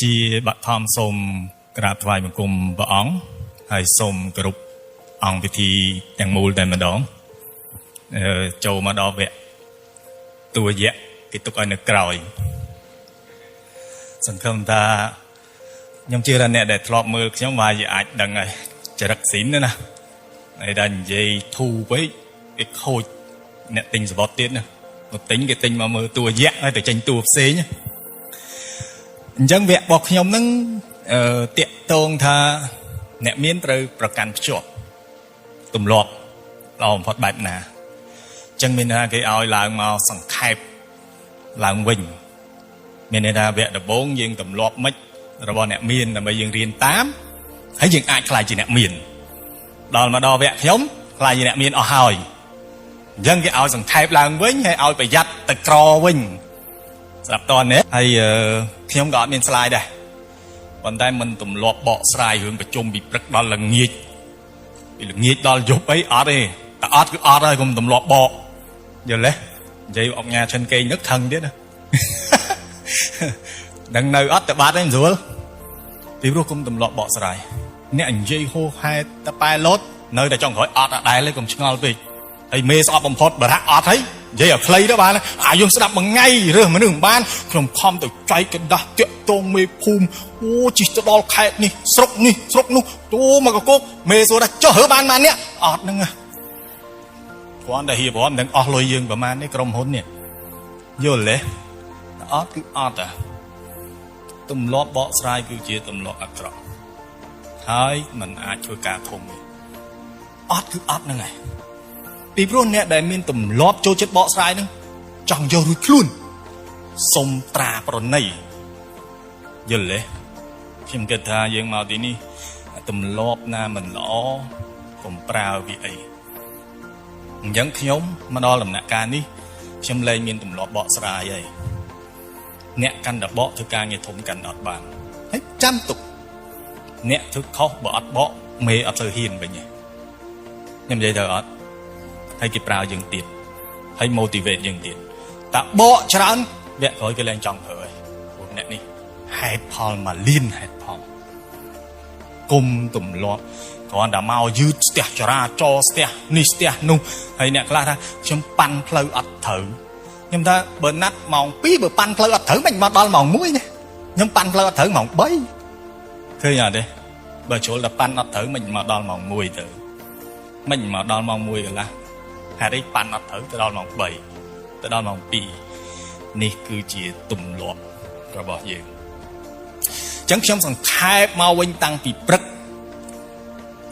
ជាបឋមសូមក្រាបថ្វាយបង្គំព្រះអង្គហើយសូមគោរពអង្គពិធីទាំងមូលតែម្ដងចូលមកដល់វគ្គតួយៈគេទុកឲ្យនៅក្រោយសង្ឃឹមថាខ្ញុំជឿថាអ្នកដែលធ្លាប់មើលខ្ញុំវាអាចដឹងហើយចរិតស៊ីនណាហើយដល់និយាយធូរពេកគេខូចអ្នកទិញសបត់ទៀតណាមកទិញគេទិញមកមើលតួយៈហើយទៅចេញតួផ្សេងអញ្ចឹងវគ្គរបស់ខ្ញុំហ្នឹងតាក់ទងថាអ្នកមានត្រូវប្រកាន់ភ្ជាប់ទម្លាប់ល្អបំផុតបែបណាអញ្ចឹងមានថាគេឲ្យឡើងមកសង្ខេបឡើងវិញមានន័យថាវគ្គដំបូងយើងទម្លាប់មិនរបស់អ្នកមានដើម្បីយើងរៀនតាមហើយយើងអាចខ្លាយជាអ្នកមានដល់មកដល់វគ្គខ្ញុំខ្លាយជាអ្នកមានអស់ហើយអញ្ចឹងគេឲ្យសង្ខេបឡើងវិញហើយឲ្យប្រយ័ត្នទៅក្រវិញស្រាប់តើនេះហើយខ្ញុំក៏អត់មានស្លាយដែរប៉ុន្តែមិនទម្លាប់បកស្រាយរឿងប្រជុំពីព្រឹកដល់ល្ងាចពីល្ងាចដល់យប់អីអត់ទេតែអត់គឺអត់ហើយកុំទម្លាប់បកយល់ទេនិយាយអុកញ៉ាឈិនគេងនឹកថឹងទៀតណាដឹងនៅអត់តែបាត់ទេមិនស្រួលពីព្រោះគុំទម្លាប់បកស្រាយអ្នកនិយាយហូហែតប៉ែឡូតនៅតែចង់ក្រោយអត់អត់ដែរទេកុំឆ្ងល់ពេកហើយមេស្អប់បំផុតបារៈអត់ហើយនិយាយឲ្យខ្លីទៅបានយើងស្ដាប់មួយថ្ងៃរើសមនុស្សមិនបានខ្ញុំខំទៅចែកកណ្ដាស់តាក់តងមេភូមិអូជីទៅដល់ខេត្តនេះស្រុកនោះទូមកកកមេសួរថាចុះរើបាននេះអត់ហ្នឹងគ្រាន់តែហៀបរំនឹងអស់លុយយើងប្រហែលនេះក្រុមហ៊ុននេះយល់ទេអត់គឺអត់ទម្លាប់បកស្រាយគឺជាទម្លាប់អាក្រក់ហើយมันអាចធ្វើការធំអត់គឺអត់ហ្នឹងហើយពីព្រោះអ្នកដែលមានទម្លាប់ចូលចិត្តបកស្រាយហ្នឹងចង់យករួចខ្លួនសុំត្រាប្រណីយល់ទេខ្ញុំគិតថាយើងមកទីនេះទម្លាប់ណាមិនល្អកុំប្រើវាអីអញ្ចឹងខ្ញុំមកដល់ដំណាក់កាលនេះខ្ញុំលែងមានទម្លាប់បកស្រាយហើយអ្នកកាន់តែបកធ្វើការងារធំកាន់អត់បានហើយចាំទុកអ្នកធ្វើខុសបើអត់បកមេអត់ទៅហ៊ានវិញខ្ញុំនិយាយទៅអត់ហើយគេប្រើយើងទៀតហើយ motivate យើងទៀតតែបកច្រើនវគ្គក្រោយគេលែងចង់ប្រើហើយពួកអ្នកនេះហេតុផលមកលៀនហេតុផលគុំទម្លាប់គ្រាន់តែមកយឺតស្ទះចរាចរស្ទះនេះស្ទះនោះហើយអ្នកខ្លះថាខ្ញុំប៉ាន់ផ្លូវអត់ត្រូវខ្ញុំថាបើណាត់ម៉ោង2បើប៉ាន់ផ្លូវអត់ត្រូវមិនមកដល់ម៉ោង1នេះខ្ញុំប៉ាន់ផ្លូវអត់ត្រូវម៉ោង3ឃើញអត់ទេបើជ្រុលតែប៉ាន់អត់ត្រូវមិនមកដល់ម៉ោង1ទៅមិនមកដល់ម៉ោង1កន្លះហេតុអីប៉ាន់អត់ត្រូវទៅដល់ម៉ោង3ទៅដល់ម៉ោង2នេះគឺជាទម្លាប់របស់យើងអញ្ចឹងខ្ញុំសង្ខេបមកវិញតាំងពីព្រឹក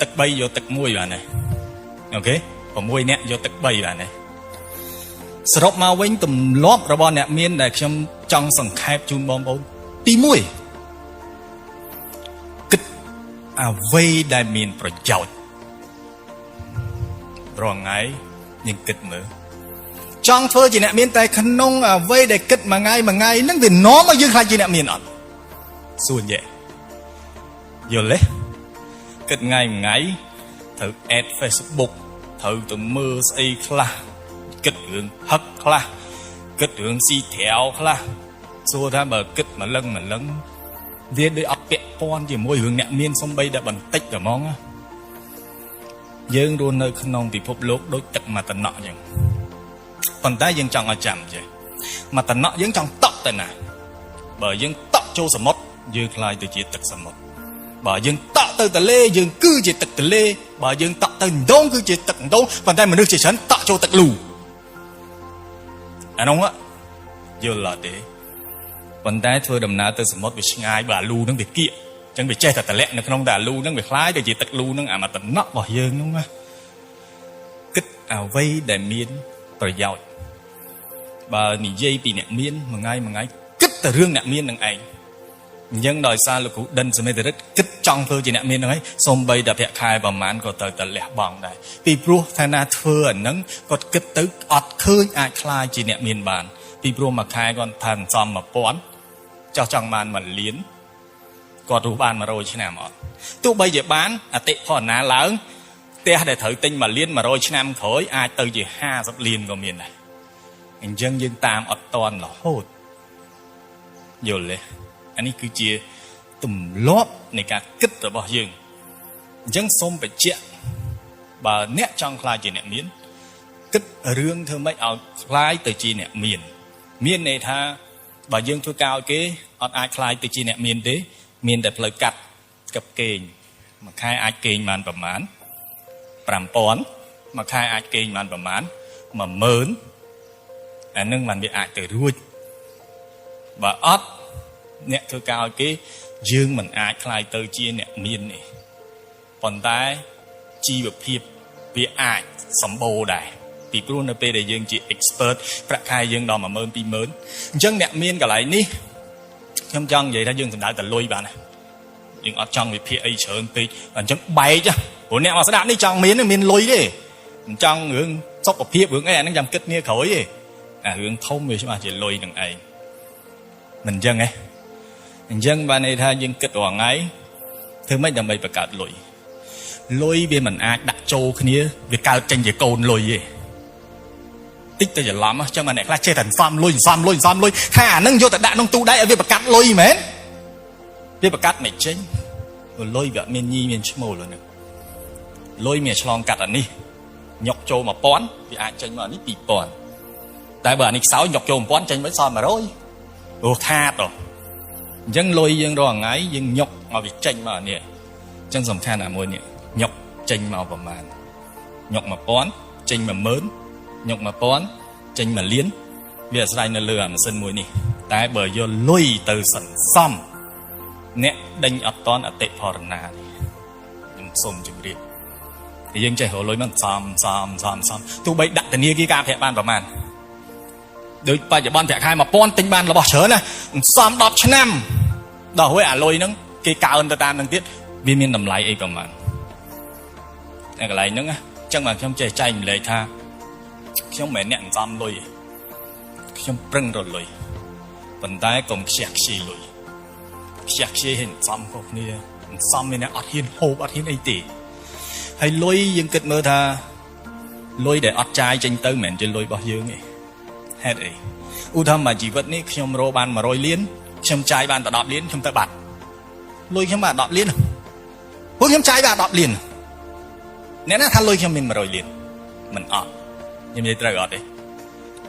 ទឹក3យកទឹក1បានទេអូខេ6នាក់យកទឹក3បានទេសរុបមកវិញទម្លាប់របស់អ្នកមានដែលខ្ញុំចង់សង្ខេបជូនបងប្អូនទី1គិតអ្វីដែលមានប្រយោជន៍រងថ្ងៃយើងគិតមើលចង់ធ្វើជាអ្នកមានតែក្នុងអ្វីដែលគិតមួយថ្ងៃហ្នឹងវានាំឲ្យយើងខ្លាចជាអ្នកមានអត់សួរយល់ទេគិតថ្ងៃត្រូវ add Facebook ត្រូវទៅមើលស្អីខ្លះគិតរឿងហឹកខ្លះគិតរឿងស៊ីត្រាវខ្លះសួរថាបើគិតម្លឹងវាដូចអត់ពាក់ព័ន្ធជាមួយរឿងអ្នកមានសំបីតែបន្តិចតែហ្មងយើងរស់នៅក្នុងពិភពលោកដូចទឹកមតនៈអញ្ចឹងប៉ុន្តែយើងចង់ឲ្យចាំចេះមតនៈយើងចង់តក់ទៅណាបើយើងតក់ចូលសមុទ្រយើងខ្លាយទៅជាទឹកសមុទ្របើយើងតក់ទៅទន្លេយើងគឺជាទឹកទន្លេបើយើងតក់ទៅដងគឺជាទឹកដងប៉ុន្តែមនុស្សជាច្រើនតក់ចូលទឹកលូអានោះយល់អត់ទេប៉ុន្តែធ្វើដំណើរទៅសមុទ្រវាឆ្ងាយបើអាលូហ្នឹងវាគៀកអញ្ចឹងវាចេះតែតម្លាក់នៅក្នុងតែអាលូហ្នឹងវាខ្លាយទៅជាទឹកលូហ្នឹងអាមតនៈរបស់យើងហ្នឹងណាគិតអ្វីដែលមានប្រយោជន៍បើនិយាយពីអ្នកមានមួយថ្ងៃគិតតែរឿងអ្នកមាននឹងឯងអញ្ចឹងដោយសារលោកគ្រូដិនសមេតរិទ្ធគិតចង់ធ្វើជាអ្នកមានហ្នឹងហើយសូម្បីតែប្រាក់ខែប្រហែលក៏ត្រូវតែលះបង់ដែរពីព្រោះថាណាធ្វើអាហ្នឹងគាត់គិតទៅអត់ឃើញអាចខ្លាយជាអ្នកមានបានពីព្រោះមួយខែគាត់ថាសំ1000ចោះចង់បាន1លានគាត់រស់បាន100ឆ្នាំអត់ទោះបីជាបានអតិផរណាឡើងផ្ទះដែលត្រូវទិញ1លាន100ឆ្នាំក្រោយអាចទៅជា50លានក៏មានដែរអញ្ចឹងយើងតាមអត់តន់រហូតយល់ទេ អានេះគឺជាទម្លាប់នៃការគិតរបស់យើងអញ្ចឹងសូមបញ្ជាក់បើអ្នកចង់ខ្លាចជាអ្នកមានគិតរឿងធ្វើម៉េចឲ្យខ្លាយទៅជាអ្នកមានន័យថាបើយើងធ្វើការឲ្យគេអត់អាចខ្លាយទៅជាអ្នកមានទេមានតែផ្លូវកាត់កឹបកេងមួយខែអាចកេងបានប្រមាណ 5,000 មួយខែអាចកេងបានប្រមាណ 10,000 អានឹងมันវាអាចទៅរួចបើអត់អ្នកធ្វើការឲ្យគេយើងមិនអាចខ្លាយទៅជាអ្នកមានទេប៉ុន្តែជីវភាពវាអាចសម្បូរដែរពីព្រោះនៅពេលដែលយើងជា expert ប្រាក់ខែយើងដល់ 10,000 20,000 អញ្ចឹងអ្នកមានកន្លែងនេះខ្ញុំចង់និយាយថាយើងសម្ដៅតែលុយបានណាយើងអត់ចង់វិភាគអីច្រើនពេកអញ្ចឹងបែកព្រោះអ្នកមកស្ដាប់នេះចង់មានលុយទេមិនចង់រឿងសុខភាពរឿងអីអាហ្នឹងចាំគិតគ្នាក្រោយទេអារឿងធំវាច្បាស់ជាលុយនឹងឯងមិនអញ្ចឹងទេអញ្ចឹងបានន័យថាយើងគិតរាល់ថ្ងៃធ្វើម៉េចដើម្បីបង្កើតលុយវាមិនអាចដាក់ចូលគ្នាវាកើតចេញជាកូនលុយទេតិចទៅច្រឡំចឹងមកអ្នកខ្លះចេះតែសំលុយថាអាហ្នឹងយកទៅដាក់ក្នុងទូដៃឲ្យវាបង្កាត់លុយមែនវាបង្កាត់មិនចេញព្រោះលុយវាអត់មានញីមានឈ្មោលហ្នឹងលុយមានឆ្លងកាត់អានេះញុកចូល 1000 វាអាចចេញមកអានេះ 2000 តែបើអានេះខ្សោយញុកចូល 1000 ចេញមកសល់ 100 អូខាតអញ្ចឹងលុយយើងរាល់ថ្ងៃយើងញុកឲ្យវាចេញមកអានេះអញ្ចឹងសំខាន់អាមួយនេះញុកចេញមកប្រមាណញុក 1000 ចេញ 10000 ញុក 1000 ចេញ 1 លានវាអាស្រ័យនៅលើអាម៉ាស៊ីនមួយនេះតែបើយកលុយទៅសន្សំអ្នកដេញអត់តន់អតិផរណានេះខ្ញុំសូមជម្រាបយើងចេះរកលុយមកសំទោះបីដាក់ធនាគារការប្រាក់បានប្រមាណដូចបច្ចុប្បន្នប្រាក់ខែ 1000 ទិញបានរបស់ច្រើនណាសំ10ឆ្នាំដល់ហើយអាលុយហ្នឹងគេកើនទៅតាមហ្នឹងទៀតវាមានតម្លៃអីប្រមាណតែកន្លែងហ្នឹងអញ្ចឹងមកខ្ញុំចេះចែកម្លែកថាខ្ញុំមិនមែនអ្នកសំលុយទេខ្ញុំប្រឹងរកលុយប៉ុន្តែកុំខ្ជះខ្ជាយលុយខ្ជះខ្ជាយឲ្យសំខុសគ្នាសំមានអ្នកអត់ហ៊ានហូបអត់ហ៊ានអីទេហើយលុយយើងគិតមើលថាលុយដែលអត់ចាយចេញទៅមិនមែនជាលុយរបស់យើងទេហេតុអីឧទាហរណ៍មកជីវិតនេះខ្ញុំរកបាន100 លានខ្ញុំចាយបានតែ10 លានខ្ញុំទៅបាត់លុយខ្ញុំបាន10 លានពួកខ្ញុំចាយបាន10 លានអ្នកណាថាលុយខ្ញុំមាន100 លានមិនអត់ខ្ញុំនិយាយត្រូវអត់ទេ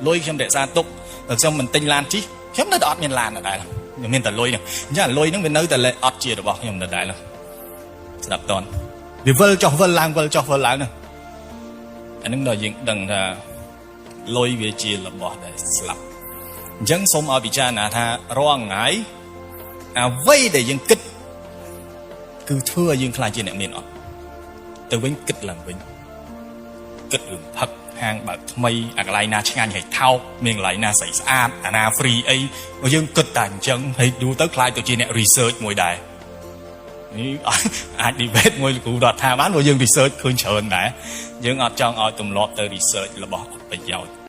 លុយខ្ញុំរក្សាទុកបើខ្ញុំមិនទិញឡានជិះខ្ញុំនៅតែអត់មានឡានដដែលខ្ញុំមានតែលុយហ្នឹងអញ្ចឹងលុយហ្នឹងវានៅតែអត់ជារបស់ខ្ញុំដដែលស្ដាប់តន់វាវិលចុះវិលឡើងវិលចុះវិលឡើងហ្នឹងអាហ្នឹងដល់យើងដឹងថាលុយវាជារបស់ដែលស្លាប់អញ្ចឹងសូមឲ្យពិចារណាថារាល់ថ្ងៃអ្វីដែលយើងគិតគឺធ្វើឲ្យយើងខ្លាចជាអ្នកមានអត់ទៅវិញគិតឡើងវិញគិតរឿងផឹកហាងបើកថ្មីអាកន្លែងណាឆ្ងាញ់ហើយថោកមានកន្លែងណាស្អីស្អាតអាណា free អីយើងគិតតែអញ្ចឹងហើយយូរទៅខ្លាចទៅជាអ្នក research មួយដែរនេះអាច debate មួយគ្រូរដ្ឋាភិបាលបានព្រោះយើង research ឃើញច្រើនដែរយើងអត់ចង់ឲ្យទម្លាប់ទៅ research របស់ប្រយោជន៍